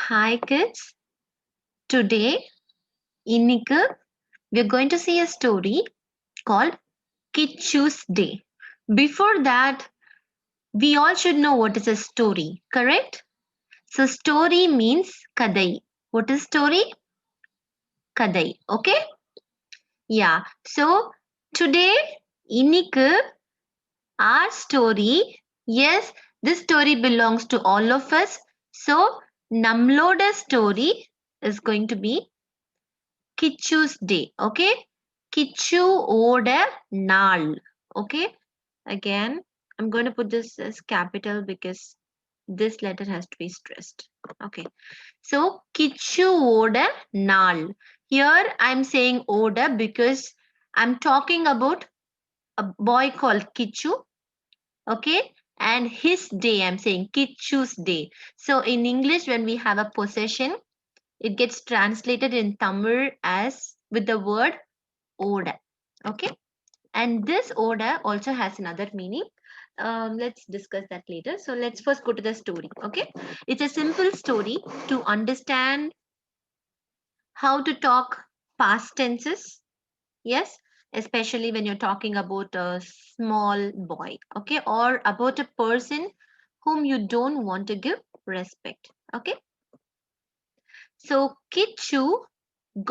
Hi kids. Today, இன்னைக்கு we're going to see a story called Kichu's Day. Before that, we all should know what is a story, correct? So story means kadai. What is story? Kadai. Okay? Yeah. So today, இன்னைக்கு our story, yes, this story belongs to all of us. So நம்மளோட story is going to be Kichu's Day. Okay? Kichu oda naal. Okay? Again, I'm going to put this as capital because this letter has to be stressed. Okay. So Kichu oda naal. Here I'm saying oda because I'm talking about a boy called Kichu. Okay. And his day, I'm saying Kichu's day. So in English, when we have a possession, it gets translated in Tamil as with the word Oda. Okay. And this Oda also has another meaning. Let's discuss that later. So let's first go to the story. Okay. It's a simple story to understand how to talk past tenses. Yes. Especially when you're talking about a small boy. Okay. Or about a person whom you don't want to give respect. Okay. So Kichu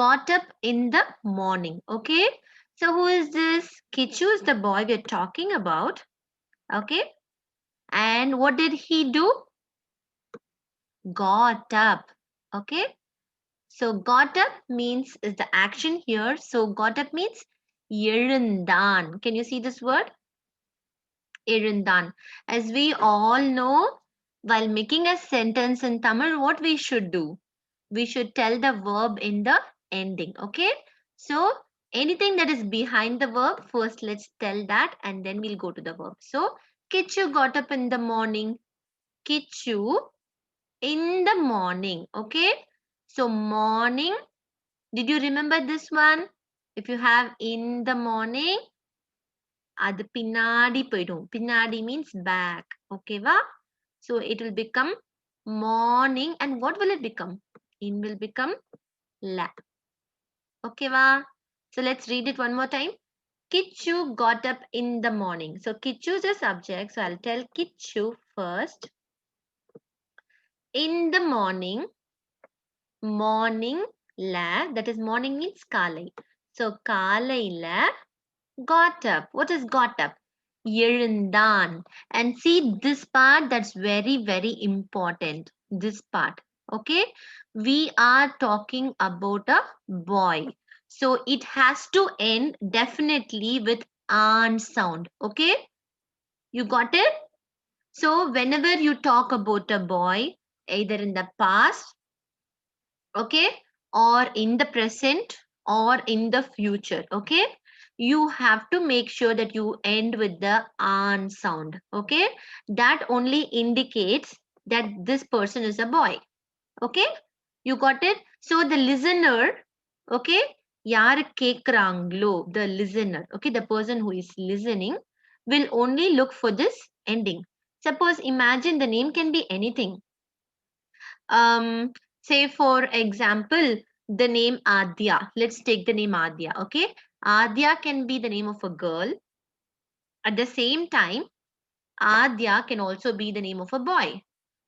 got up in the morning. Okay. So who is this? Kichu is the boy we're talking about. Okay. And what did he do? Got up. Okay. So got up means is the action here. So got up means எழுந்தான். Can you see this word? எழுந்தான். As we all know, while making a sentence in Tamil, what we should do? We should tell the verb in the ending. Okay. So anything that is behind the verb, first let's tell that and then we'll go to the verb. So Kichu got up in the morning. Kichu in the morning. Okay. So morning. Did you remember this one? If you have in the morning, அது பின்னாடி போயிடும். பின்னாடி means back. Okay va? So it will become morning and what will it become? In will become la. Okay va? So let's read it one more time. Kichu got up in the morning. So Kichu is a subject. So I'll tell Kichu first. In the morning, morning la, that is morning means kalai. So kalai la got up. What is got up? எழுந்தான். And see this part, that's very, very important. This part. Okay. We are talking about a boy. So it has to end definitely with an sound. Okay. You got it? So whenever you talk about a boy, either in the past, okay, or in the present or in the future, okay, you have to make sure that you end with the an sound. Okay, that only indicates that this person is a boy. Okay, you got it? So the listener, okay, yaar kekranglo, the listener, okay, the person who is listening will only look for this ending. Suppose imagine the name can be anything. um Say for example, the name Adya. Let's take the name Adya. Okay, Adya can be the name of a girl. At the same time, Adya can also be the name of a boy.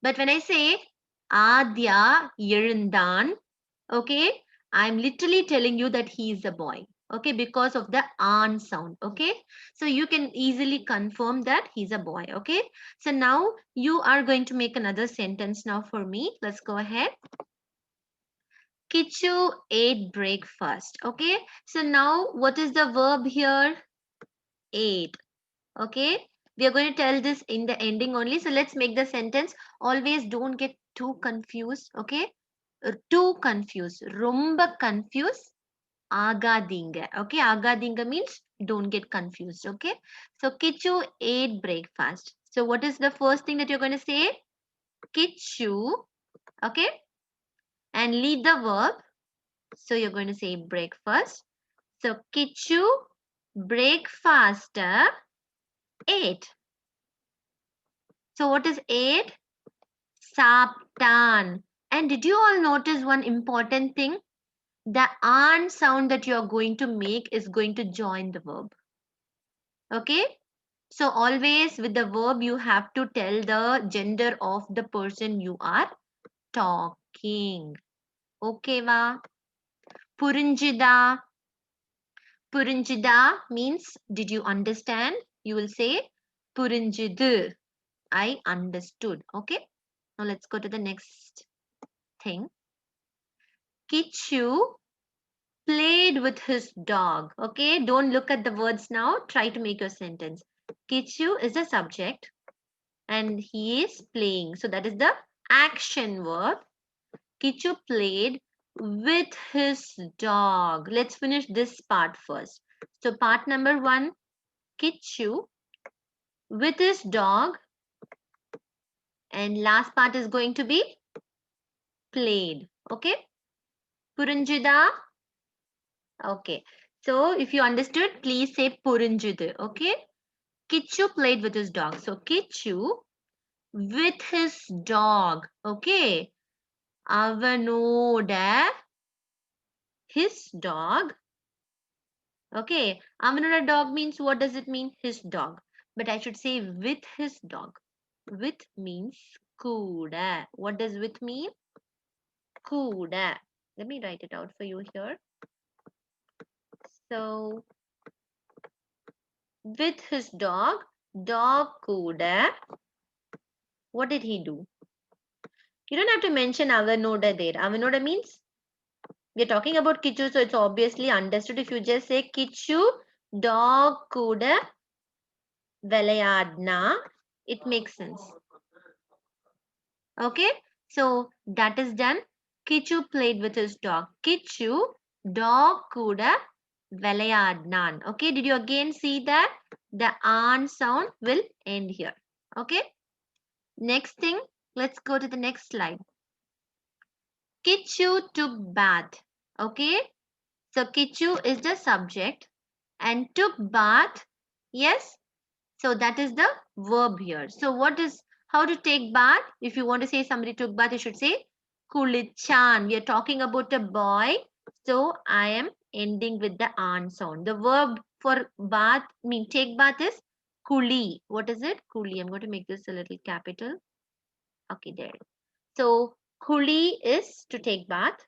But when I say Adya Yerundan, okay, I'm literally telling you that he is a boy. Okay, because of the an sound. Okay, so you can easily confirm that he's a boy. Okay, so now you are going to make another sentence now for me. Let's go ahead. Kichu ate breakfast. Okay, so now what is the verb here? Ate. Okay, we are going to tell this in the ending only. So let's make the sentence. Always don't get too confused. Okay, too confused. Romba confused. Agadinga. Okay, agadinga means don't get confused. Okay, so Kichu ate breakfast. So what is the first thing that you're going to say? Kichu. Okay, and leave the verb. So you're going to say breakfast. So Kichu breakfast ate. So what is ate? Saptan. And did you all notice one important thing? The an sound that you're going to make is going to join the verb. Okay? So always with the verb, you have to tell the gender of the person you are talking. Okay, va? Purinjida. Purinjida means, did you understand? You will say Purinjidu. I understood. Okay. Now let's go to the next thing. Kichu played with his dog. Okay. Don't look at the words now. Try to make your sentence. Kichu is the subject and he is playing. So that is the action verb. Kichu played with his dog. Let's finish this part first. So part number 1, Kichu with his dog, and last part is going to be played. Okay. Puranjida. Okay. So if you understood, please say Puranjidu. Okay. Kichu played with his dog. So Kichu with his dog. Okay. Avanoda, his dog. Okay. Avanoda dog means, what does it mean? His dog. But I should say with his dog. With means kuda. What does with mean? Kuda. Let me write it out for you here. So with his dog, dog kuda, what did he do? You don't have to mention Avanoda there. Avanoda means we're talking about Kichu, so it's obviously understood. If you just say Kichu, dog kuda, velayadna, it makes sense. Okay, so that is done. Kichu played with his dog. Kichu, dog kuda, velayadnan. Okay, did you again see that? The an sound will end here. Okay. Next thing, let's go to the next slide. Kichu took bath. Okay. So Kichu is the subject and took bath. Yes. So that is the verb here. So what is, how to take bath? If you want to say somebody took bath, you should say Kulichan. We are talking about a boy. So I am ending with the an sound. The verb for bath, mean take bath is kuli. What is it? Kuli. I'm going to make this a little capital. Okay, there. So kuli is to take bath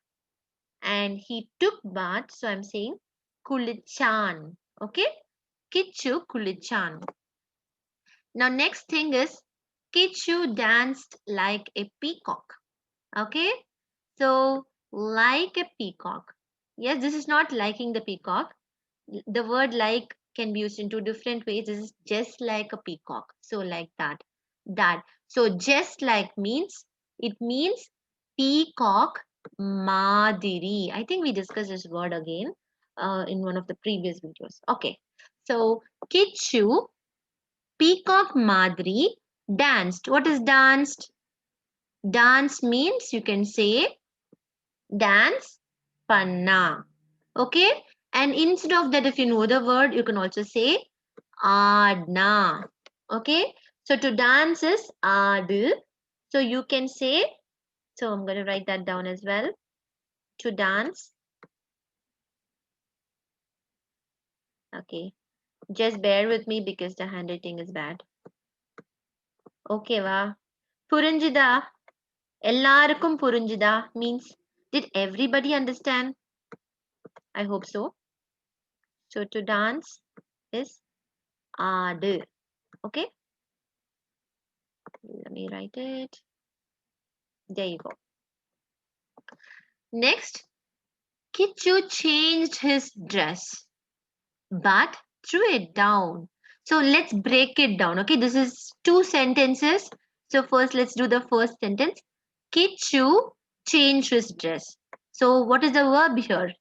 and he took bath. So I'm saying kulichan. Okay. Kichu kulichan. Now next thing is Kichu danced like a peacock. Okay. So like a peacock. Yes, this is not liking the peacock. The word like can be used in two different ways. This is just like a peacock. So like that. That. So just like means, it means peacock madiri. I think we discussed this word again in one of the previous videos. Okay. So Kichu, peacock madri, danced. What is danced? Dance means, you can say dance panna. Okay. And instead of that, if you know the word, you can also say adna. Okay. So to dance is ad. So you can say, so I'm going to write that down as well. To dance. Okay. Just bear with me because the handwriting is bad. Okay, va. Purinjida. Ellarkum purinjida means, did everybody understand? I hope so. So to dance is ad. Okay. Let me write it. There you go. Next, Kichu changed his dress but threw it down. So let's break it down. Okay, this is two sentences. So first, let's do the first sentence. Kichu changed his dress. So what is the verb here?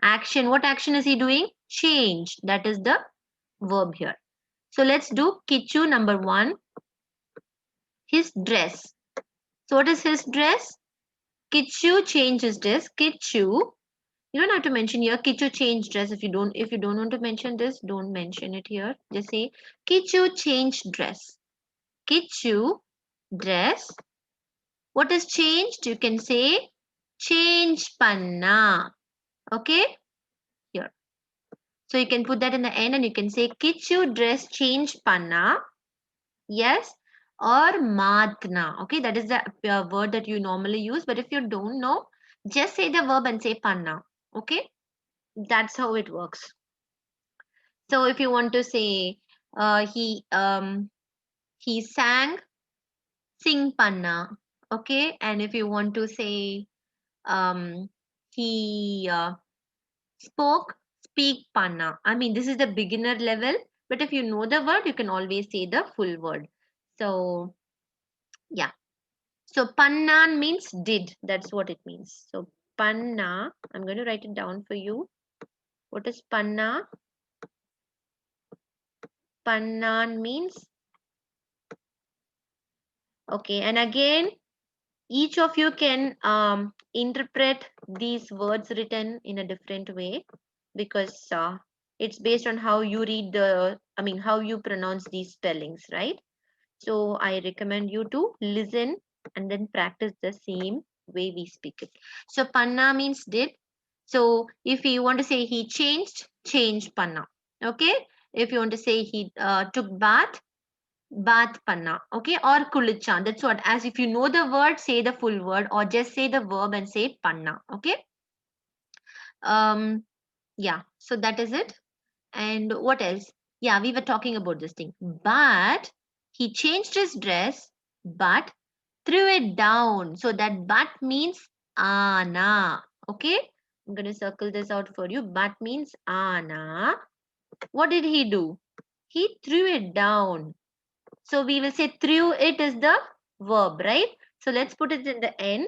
Action. What action is he doing? Change. That is the verb here. So let's do Kichu number 1. His dress. So what is his dress? Kichu changed his dress. Kichu. You don't have to mention here Kichu changed dress. If you don't want to mention this, don't mention it here. Just say Kichu changed dress. Kichu dress What is changed? You can say change panna. Okay, here. So you can put that in the end and you can say Kichu dress change panna. Yes, or matna. Okay, that is the word that you normally use. But if you don't know, just say the verb and say panna. Okay, that's how it works. So if you want to say he sang, sing panna. Okay, and if you want to say he spoke, speak panna. I mean, this is the beginner level, but if you know the word, you can always say the full word. So yeah. So panna means did. That's what it means. So panna, I'm going to write it down for you. What is panna? Panna means, okay, and again, each of you can interpret these words written in a different way because it's based on how you read how you pronounce these spellings, right? So I recommend you to listen and then practice the same way we speak it. So panna means did. So if you want to say he changed, change panna. Okay. If you want to say he took bath, bath panna. Okay. Or kulichan. That's what. As if you know the word, say the full word or just say the verb and say panna. Okay. Um. Yeah. So that is it. And what else? Yeah, we were talking about this thing. But he changed his dress, but threw it down. So that but means ana. Okay, I'm going to circle this out for you. But means ana. What did he do? He threw it down. So we will say threw it is the verb, right? So let's put it in the end.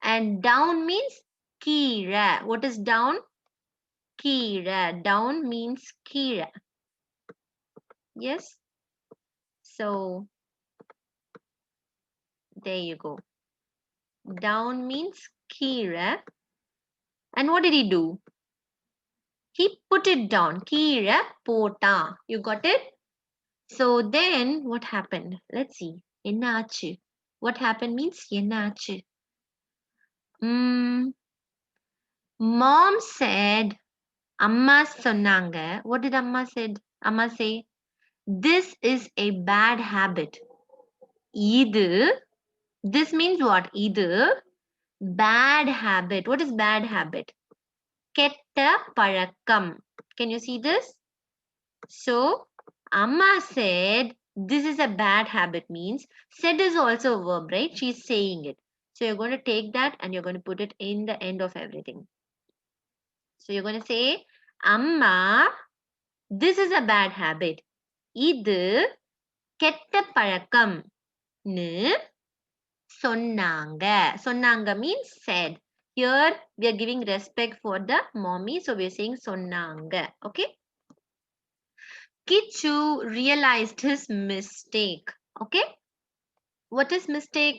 And down means kira. What is down? Kira. Down means kira. Yes. So there you go. Down means kira. And what did he do? He put it down. Kira pota. You got it? So then what happened? Let's see. Ennachu. What happened means ennachu. Mom said, Amma sonanga. What did Amma said? Amma say, this is a bad habit. Either. This means what? Either bad habit. What is bad habit? Ketta palakkam. Can you see this? So, Amma said, this is a bad habit means, said is also a verb, right? She's saying it. So, you're going to take that and you're going to put it in the end of everything. So, you're going to say, Amma, this is a bad habit. இது கெட்ட பழக்கம் னு சொன்னாங்க. சொன்னாங்க means said. Here we are giving respect for the mommy. So we are saying சொன்னாங்க. Okay. Kichu realized his mistake. Okay. What is mistake?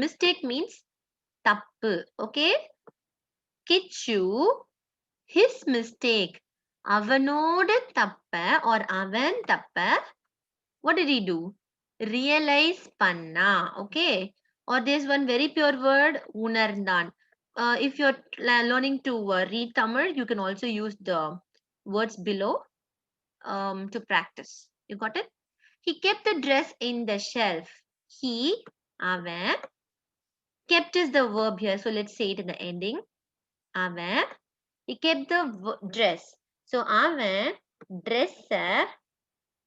Mistake means தப்பு. Okay. Kichu, his mistake. அவனோட தப்ப or அவன் தப்ப. What did he do? Realize panna. Okay. Or there's one very pure word, unarndan. If you're learning to read Tamil, you can also use the words below to practice. You got it? He kept the dress in the shelf. He, avan, kept is the verb here. So let's say it in the ending. Avan, he kept the dress. So avan, dress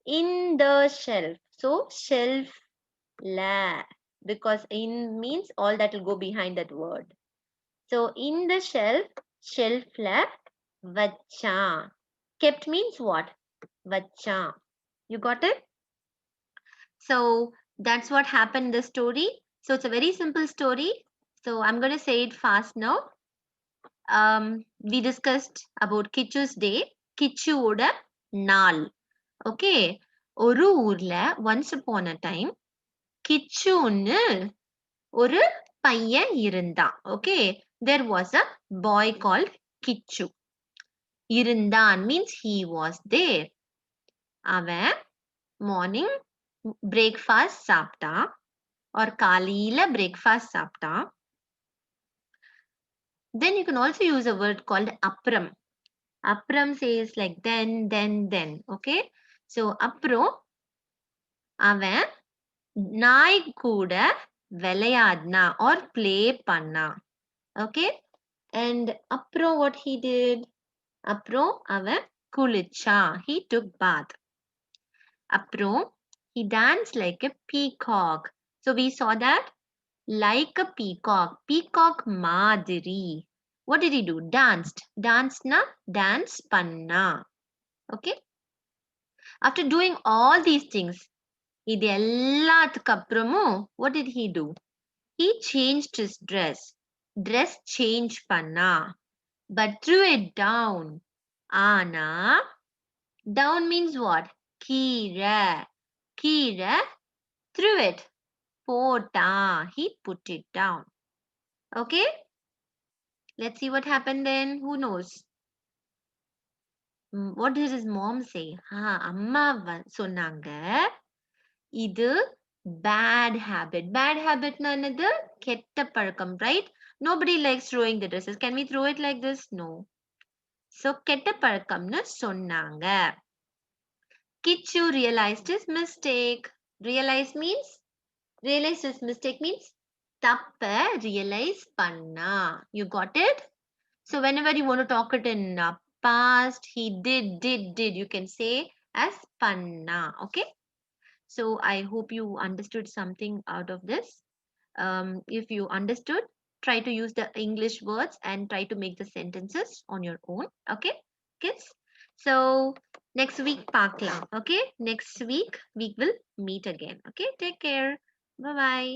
in the shelf. So shelf la, because in means all that will go behind that word. So in the shelf, shelf la vacha. Kept means what? Vacha. You got it? So that's what happened in the story. So it's a very simple story. So I'm going to say it fast now. We discussed about Kichu's day. Kichu oda naal. Okay. ஒரு ஊர்ல once upon a time கிச்சுன்னு ஒரு பையன் இருந்தான். Okay. There was a boy called Kichu. இருந்தான் means he was there. அவன் morning breakfast சாப்பிட்டான். or காலையில breakfast சாப்பிட்டான். Then you can also use a word called அப்புறம். அப்புறம் says like then. Okay. So அப்புறம் அவன் நாய் கூட விளையாடினா or play பண்ணா. Okay. And அப்புறம் what he did? அப்புறம் அவன் குளிச்சான். He took bath. அப்புறம் he danced like a peacock. So we saw that like a peacock. Peacock மாதிரி. What did he do? Danced. Danced-na dance பண்ணா. Okay. After doing all these things, இது எல்லாத்துக்கு அப்புறமும் what did he do? He changed his dress. Dress change பண்ணா. But threw it down. ஆனா down means what? கீழே. கீழே threw it. போட்டான். He put it down. Okay. Let's see what happened then. Who knows? What did his mom say? அம்மா சொன்னாங்க இது bad habit. Bad habit na என்னது? கெட்ட பழக்கம், right? Nobody likes throwing the dresses. Can we throw it like this? No. So கெட்ட பழக்கம்னு சொன்னாங்க. Kichu realized his mistake. Realize his mistake means தப்ப realize பண்ணா. You got it? So whenever you want to talk it in past, he did. You can say as panna. Okay. So I hope you understood something out of this. If you understood, try to use the English words and try to make the sentences on your own. Okay, kids. So next week பார்க்கலாம். Okay, next week we will meet again. Okay, take care. Bye bye.